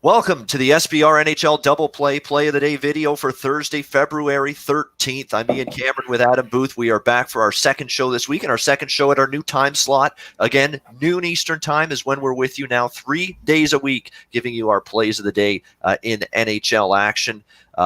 Welcome to the SBR NHL Double Play of the Day video for Thursday, February 13th. I'm Ian Cameron with Adam Booth. We are back for our second show this week, and our second show at our new time slot. Again, noon Eastern time is when we're with you now, 3 days a week, giving you our plays of the day in NHL action.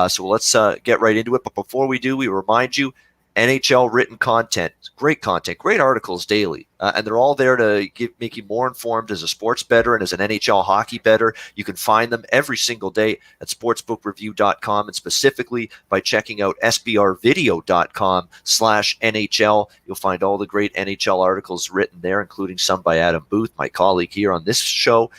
So let's get right into it. But before we do, we remind you, NHL written content, great articles daily, and they're all there to make you more informed as a sports bettor and as an NHL hockey bettor. You can find them every single day at sportsbookreview.com, and specifically by checking out sbrvideo.com/NHL. You'll find all the great NHL articles written there, including some by Adam Booth, my colleague here on this show,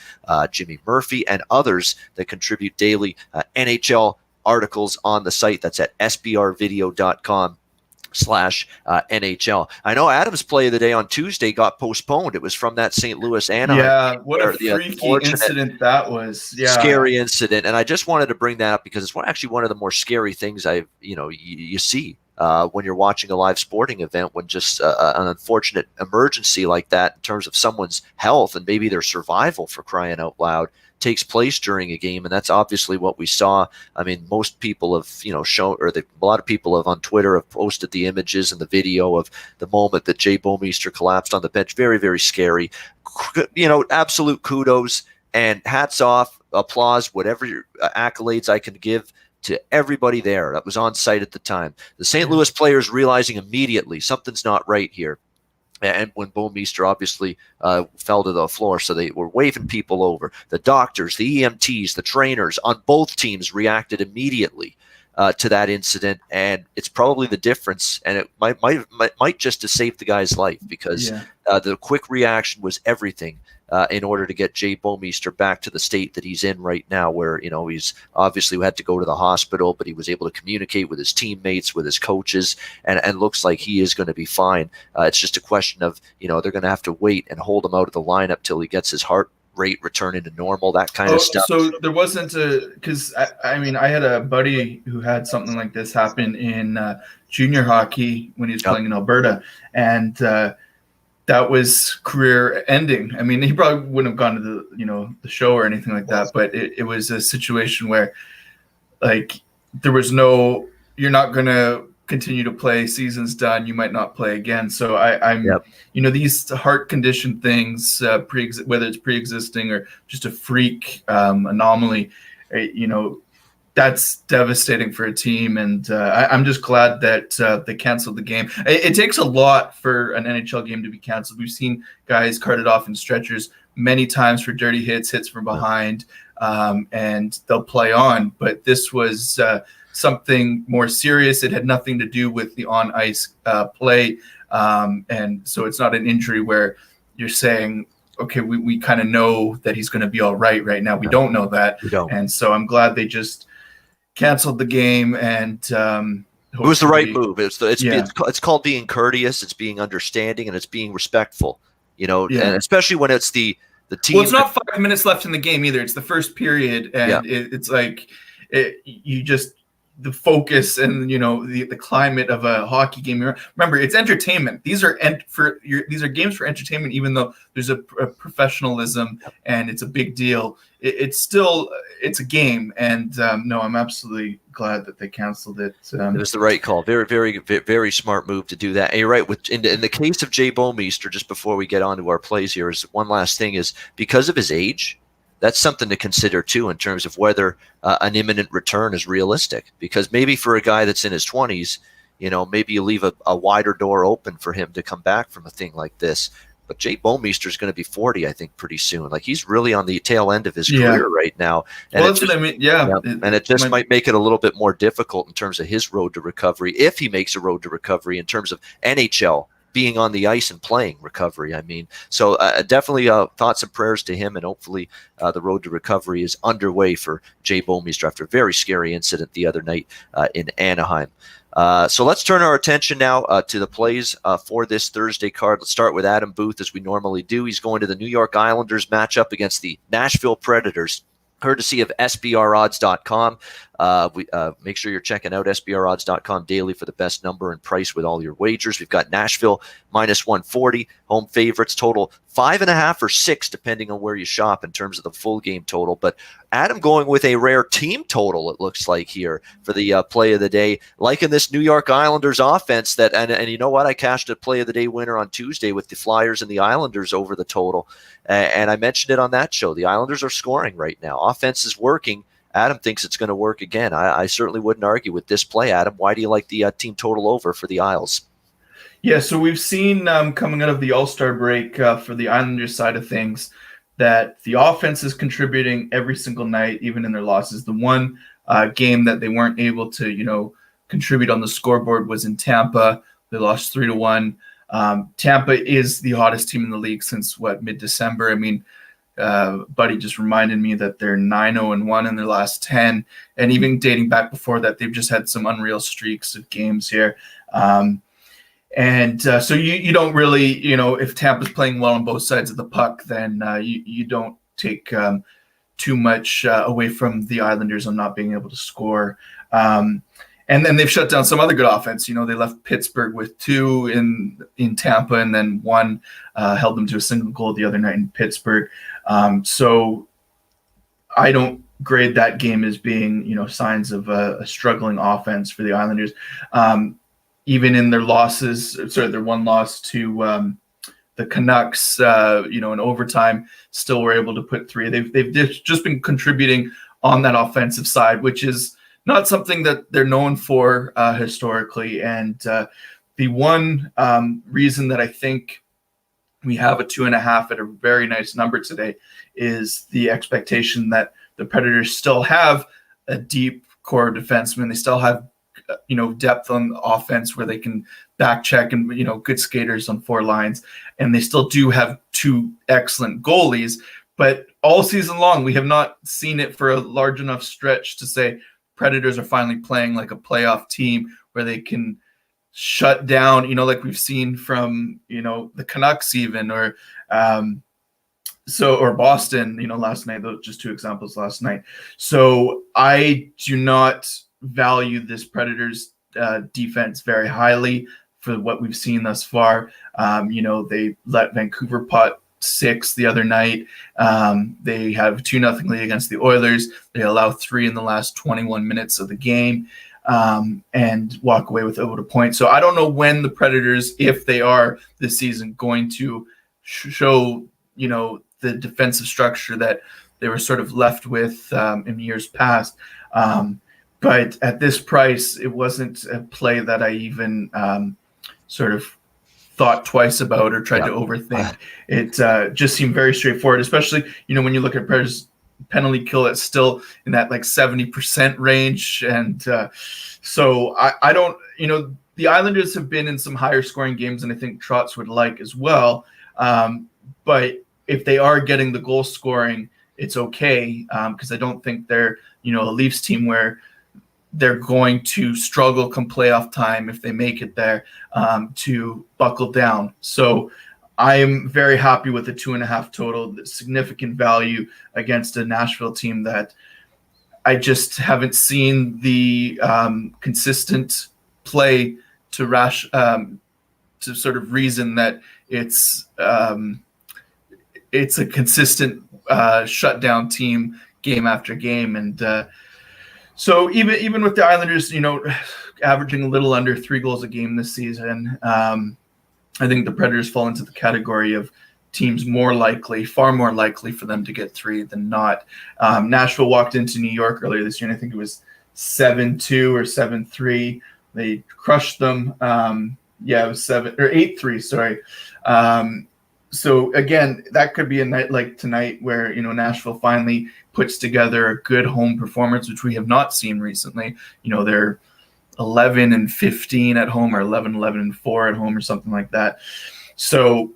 Jimmy Murphy, and others that contribute daily NHL articles on the site. That's at sbrvideo.com/NHL. I know Adam's play of the day on Tuesday got postponed. It was from that St. Louis Anaheim. Yeah, what a freaky incident that was. Yeah. Scary incident. And I just wanted to bring that up because it's actually one of the more scary things you see when you're watching a live sporting event, when just an unfortunate emergency like that in terms of someone's health and maybe their survival, for crying out loud, takes place during a game. And that's obviously what we saw. I mean, most people have, shown, or a lot of people have on Twitter have posted the images and the video of the moment that Jay Bouwmeester collapsed on the bench. Very, very scary. Absolute kudos and hats off, applause, whatever accolades I can give to everybody there that was on site at the time. The St. Louis players realizing immediately something's not right here. And when Bouwmeester obviously fell to the floor, so they were waving people over. The doctors, the EMTs, the trainers on both teams reacted immediately to that incident, and it's probably the difference. And it might just to save the guy's life, because the quick reaction was everything in order to get Jay Bouwmeester back to the state that he's in right now, where he's obviously had to go to the hospital, but he was able to communicate with his teammates, with his coaches, and looks like he is going to be fine. It's just a question of they're going to have to wait and hold him out of the lineup till he gets his heart rate returning to normal, that kind of stuff. So there wasn't because I had a buddy who had something like this happen in junior hockey when he was playing in Alberta, and that was career ending. I mean, he probably wouldn't have gone to the show or anything like that, but it was a situation where, like, there was no, you're not going to continue to play, season's done, you might not play again. So these heart condition things, whether it's pre-existing or just a freak anomaly, that's devastating for a team, and I'm just glad that they canceled the game. It takes a lot for an NHL game to be canceled. We've seen guys carted off in stretchers many times for dirty hits from behind, and they'll play on. But this was something more serious. It had nothing to do with the on-ice play, and so it's not an injury where you're saying, okay, we kind of know that he's going to be all right now. We don't know that. And so I'm glad they just canceled the game, and it was the right move. It's called being courteous, it's being understanding, and it's being respectful. And especially when it's the team. Well, it's not 5 minutes left in the game either. It's the first period, and it's like the focus and the climate of a hockey game. Remember, it's entertainment. These are games for entertainment, even though there's a professionsionalism and it's a big deal. It's a game, and no, I'm absolutely glad that they canceled it. It was the right call. Very, very, very smart move to do that. And you're right. In the case of Jay Bouwmeester, just before we get on to our plays here, is one last thing is because of his age. That's something to consider too in terms of whether an imminent return is realistic. Because maybe for a guy that's in his 20s, maybe you leave a wider door open for him to come back from a thing like this. But Jay Bouwmeester is going to be 40, I think, pretty soon. Like, he's really on the tail end of his career right now. And well, that's what I mean. And it just might make it a little bit more difficult in terms of his road to recovery, if he makes a road to recovery in terms of NHL being on the ice and playing recovery. I mean, so definitely thoughts and prayers to him, and hopefully the road to recovery is underway for Jay Bouwmeester after a very scary incident the other night in Anaheim. So let's turn our attention now to the plays for this Thursday card. Let's start with Adam Booth, as we normally do. He's going to the New York Islanders matchup against the Nashville Predators, courtesy of SBRodds.com. Make sure you're checking out sbrodds.com daily for the best number and price with all your wagers. We've got Nashville -140, home favorites, total 5.5 or 6, depending on where you shop in terms of the full game total. But Adam going with a rare team total, it looks like, here for the play of the day. Liking this New York Islanders offense that, and you know what? I cashed a play of the day winner on Tuesday with the Flyers and the Islanders over the total. And I mentioned it on that show. The Islanders are scoring right now. Offense is working. Adam thinks it's going to work again. I certainly wouldn't argue with this play, Adam. Why do you like the team total over for the Isles? Yeah, so we've seen coming out of the All-Star break for the Islanders side of things that the offense is contributing every single night, even in their losses. The one game that they weren't able to, contribute on the scoreboard was in Tampa. They lost 3-1. Tampa is the hottest team in the league since mid-December. I mean, Buddy just reminded me that they're 9-0-1 in their last 10, and even dating back before that, they've just had some unreal streaks of games here. So you don't really, if Tampa's playing well on both sides of the puck, then you don't take too much away from the Islanders on not being able to score. And then they've shut down some other good offense. They left Pittsburgh with 2 in Tampa, and then 1 held them to a single goal the other night in Pittsburgh. So I don't grade that game as being, signs of a struggling offense for the Islanders. Even in their their one loss to the Canucks, in overtime, still were able to put 3. They've just been contributing on that offensive side, which is not something that they're known for historically. And the one reason that I think we have a 2.5 at a very nice number today is the expectation that the Predators still have a deep core defenseman. They still have depth on the offense where they can back check and, good skaters on 4 lines. And they still do have 2 excellent goalies. But all season long, we have not seen it for a large enough stretch to say Predators are finally playing like a playoff team where they can shut down, like we've seen from, the Canucks even, or Boston, last night. Those just 2 examples last night. So I do not value this Predators defense very highly for what we've seen thus far. They let Vancouver pot 6 the other night. They have 2-0 lead against the Oilers. They allow 3 in the last 21 minutes of the game and walk away without a point. So I don't know when the Predators, if they are this season, going to show, the defensive structure that they were sort of left with in years past. But at this price, it wasn't a play that I even sort of thought twice about or tried to overthink. It just seemed very straightforward, especially, when you look at Predators penalty kill, it's still in that 70% range. And so I don't, the Islanders have been in some higher scoring games and I think Trotz would like as well. But if they are getting the goal scoring, it's okay. Because I don't think they're, a Leafs team where they're going to struggle come playoff time if they make it there to buckle down. So I am very happy with the 2.5 total, the significant value against a Nashville team that I just haven't seen the consistent play to sort of reason that it's a consistent shutdown team game after game. And so even with the Islanders, averaging a little under 3 goals a game this season, I think the Predators fall into the category of teams far more likely for them to get 3 than not. Nashville walked into New York earlier this year, and I think it was 7-2 or 7-3. They crushed them. It was 8-3. Sorry. So again, that could be a night like tonight where, Nashville finally puts together a good home performance, which we have not seen recently. They're 11-15 at home, or 11-4 at home, or something like that. So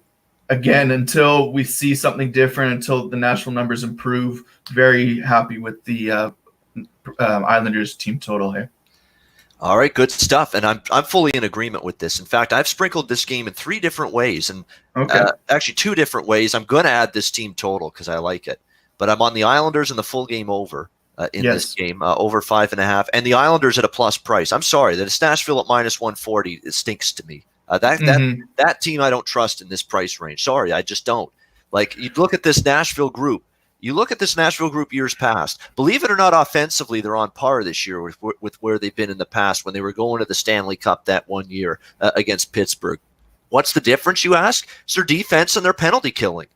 again, until we see something different, until the Nashville numbers improve, very happy with the Islanders team total here. All right, good stuff. And I'm fully in agreement with this. In fact, I've sprinkled this game in 3 different ways, and actually 2 different ways. I'm going to add this team total because I like it. But I'm on the Islanders and the full game over in this game, over 5.5, and the Islanders at a plus price. I'm sorry that it's Nashville at minus 140. It stinks to me. That team I don't trust in this price range. Sorry, I just don't. Like, you look at this Nashville group. You look at this Nashville group years past. Believe it or not, offensively, they're on par this year with where they've been in the past when they were going to the Stanley Cup that one year against Pittsburgh. What's the difference, you ask? It's their defense and their penalty killing.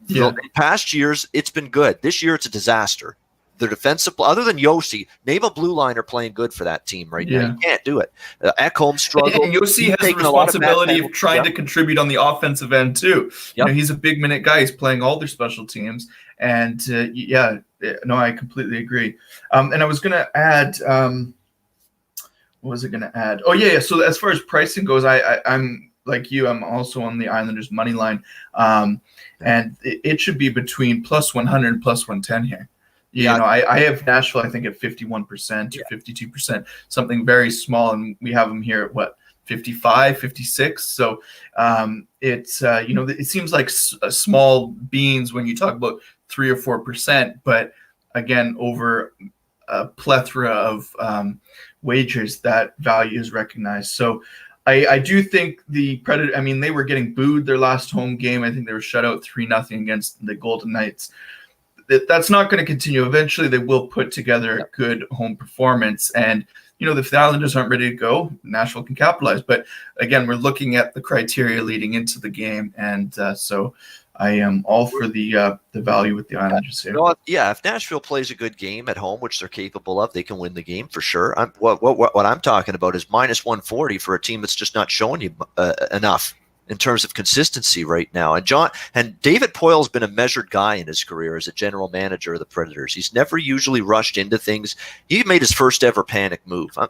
In past years, it's been good. This year, it's a disaster. Their defensive, other than Yossi, name a blue liner playing good for that team right now. You can't do it. Ekholm struggled. And Yossi has the responsibility of trying to contribute on the offensive end too. You know, he's a big minute guy. He's playing all their special teams. And I completely agree. And I was going to add, what was I going to add? Oh yeah. So as far as pricing goes, I'm like you. I'm also on the Islanders money line, and it should be between plus 100 and plus 110 here. You know, I have Nashville, I think, at 51% or 52%, something very small, and we have them here at what, 55, 56. So it's it seems like small beans when you talk about 3 or 4%, but again, over a plethora of wagers, that value is recognized. So I do think the Predators, I mean, they were getting booed their last home game. I think they were shut out 3-0 against the Golden Knights. That's not going to continue. Eventually, they will put together a good home performance. And, if the Islanders aren't ready to go, Nashville can capitalize. But, again, we're looking at the criteria leading into the game. And so I am all for the value with the Islanders here. If Nashville plays a good game at home, which they're capable of, they can win the game for sure. What I'm talking about is minus 140 for a team that's just not showing you enough in terms of consistency right now. And David Poyle's been a measured guy in his career as a general manager of the Predators. He's never usually rushed into things. He made his first ever panic move. I'm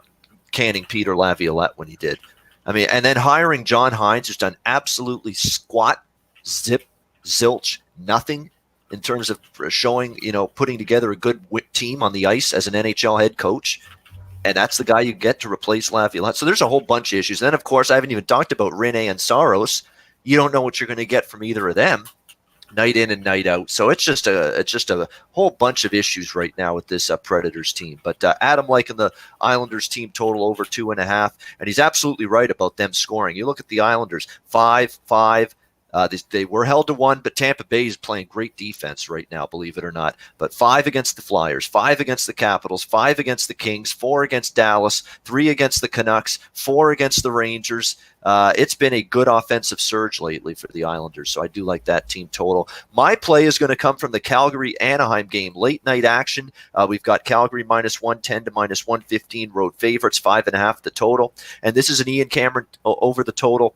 canning Peter Laviolette when he did. I mean, and then hiring John Hines, who's done absolutely squat, zip, zilch, nothing in terms of showing, putting together a good team on the ice as an NHL head coach. And that's the guy you get to replace Laviolette. So there's a whole bunch of issues. Then, of course, I haven't even talked about Rene and Saros. You don't know what you're going to get from either of them, night in and night out. So it's just a whole bunch of issues right now with this Predators team. But Adam liking the Islanders team total over 2.5, and he's absolutely right about them scoring. You look at the Islanders, 5-5. They were held to 1, but Tampa Bay is playing great defense right now, believe it or not. But 5 against the Flyers, 5 against the Capitals, 5 against the Kings, 4 against Dallas, 3 against the Canucks, 4 against the Rangers. It's been a good offensive surge lately for the Islanders, so I do like that team total. My play is going to come from the Calgary-Anaheim game, late night action. We've got Calgary minus 110 to minus 115, road favorites, 5.5 the total. And this is an Ian Cameron over the total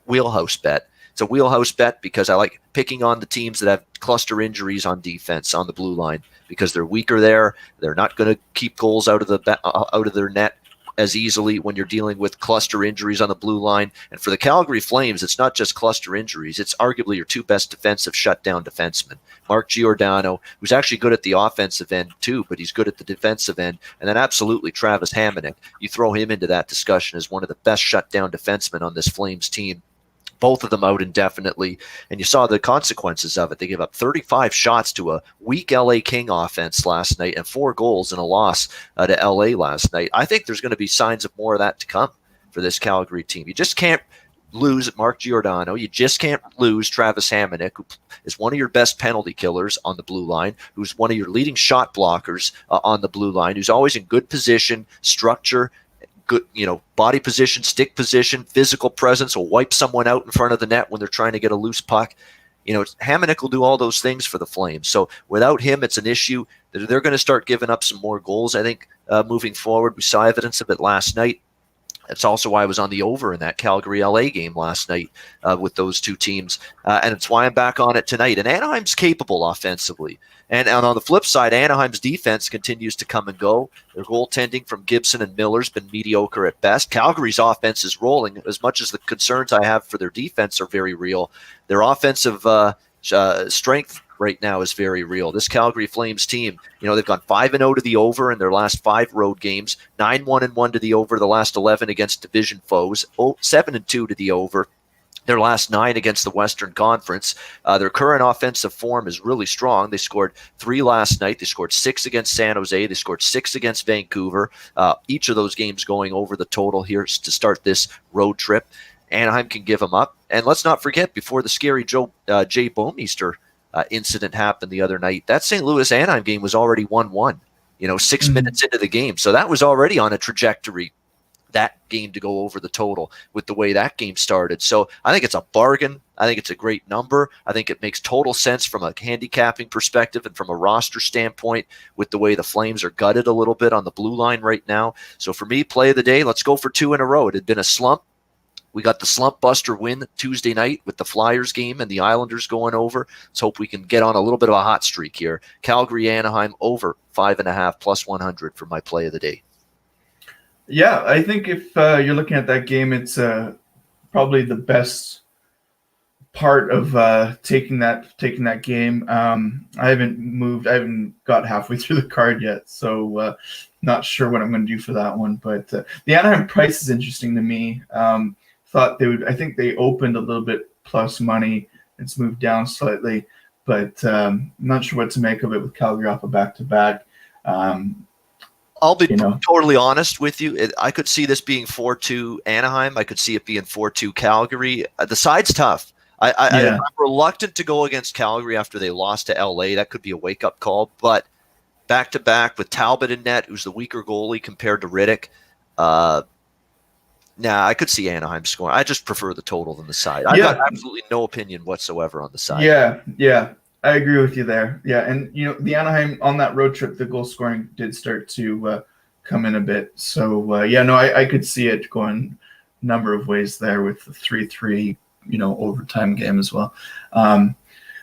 wheelhouse bet. It's a wheelhouse bet because I like picking on the teams that have cluster injuries on defense on the blue line because they're weaker there. They're not going to keep goals out of their net as easily when you're dealing with cluster injuries on the blue line. And for the Calgary Flames, it's not just cluster injuries. It's arguably your 2 best defensive shutdown defensemen. Mark Giordano, who's actually good at the offensive end too, but he's good at the defensive end. And then absolutely Travis Hamonic. You throw him into that discussion as one of the best shutdown defensemen on this Flames team. Both of them out indefinitely, and you saw the consequences of it. They gave up 35 shots to a weak LA King offense last night and 4 goals in a loss to LA last night. I think there's going to be signs of more of that to come for this Calgary team. You just can't lose Mark Giordano. You just can't lose Travis Hamonic, who is one of your best penalty killers on the blue line, who's one of your leading shot blockers on the blue line, who's always in good position, structure, good, body position, stick position, physical presence, will wipe someone out in front of the net when they're trying to get a loose puck. Hamonic will do all those things for the Flames. So without him, it's an issue. They're going to start giving up some more goals, I think, moving forward. We saw evidence of it last night. That's also why I was on the over in that Calgary-LA game last night with those two teams. And it's why I'm back on it tonight. And Anaheim's capable offensively. And on the flip side, Anaheim's defense continues to come and go. Their goaltending from Gibson and Miller's been mediocre at best. Calgary's offense is rolling. As much as the concerns I have for their defense are very real, their offensive strength right now is very real. This Calgary Flames team, they've gone 5-0 to the over in their last 5 road games, 9-1-1 to the over the last 11 against division foes, 7-2 to the over. their last 9 against the Western Conference. Their current offensive form is really strong. They scored 3 last night. They scored 6 against San Jose. They scored 6 against Vancouver. Each of those games going over the total here to start this road trip. Anaheim can give them up. And let's not forget, before the scary Jay Bouwmeester incident happened the other night, that St. Louis Anaheim game was already 1-1, 6 minutes into the game. So that was already on a trajectory, that game to go over the total with the way that game started. So I think it's a bargain. I think it's a great number. I think it makes total sense from a handicapping perspective and from a roster standpoint with the way the Flames are gutted a little bit on the blue line right now. So for me, play of the day, let's go for 2 in a row. It had been a slump. We got the slump buster win Tuesday night with the Flyers game and the Islanders going over. Let's hope we can get on a little bit of a hot streak here. Calgary, Anaheim over 5.5 plus 100 for my play of the day. Yeah, I think if you're looking at that game, it's probably the best part of taking that game. I haven't got halfway through the card yet, so not sure what I'm going to do for that one. But the Anaheim price is interesting to me. I think they opened a little bit plus money. It's moved down slightly, but not sure what to make of it with Calgary off a back-to-back. I'll be totally honest with you. I could see this being 4-2 Anaheim. I could see it being 4-2 Calgary. The side's tough. I'm reluctant to go against Calgary after they lost to LA. That could be a wake-up call. But back-to-back with Talbot in net, who's the weaker goalie compared to Riddick. I could see Anaheim scoring. I just prefer the total than the side. I've got absolutely no opinion whatsoever on the side. Yeah. I agree with you there. Yeah, and the Anaheim on that road trip, the goal scoring did start to come in a bit. So I could see it going a number of ways there with the 3-3, overtime game as well.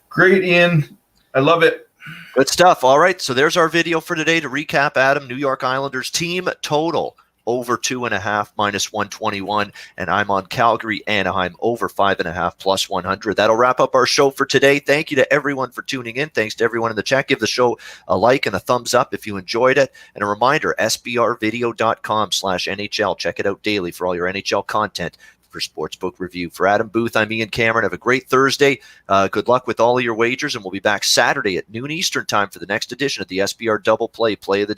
Great, Ian. I love it. Good stuff. All right, so there's our video for today to recap, Adam. New York Islanders team total over 2.5 minus 121, and I'm on Calgary, Anaheim over 5.5 plus 100. That'll wrap up our show for today. Thank you to everyone for tuning in. Thanks to everyone in the chat. Give the show a like and a thumbs up if you enjoyed it. And a reminder, sbrvideo.com/NHL. Check it out daily for all your NHL content for Sportsbook Review. For Adam Booth, I'm Ian Cameron. Have a great Thursday. Good luck with all of your wagers, and we'll be back Saturday at noon Eastern time for the next edition of the SBR Double Play of the Day.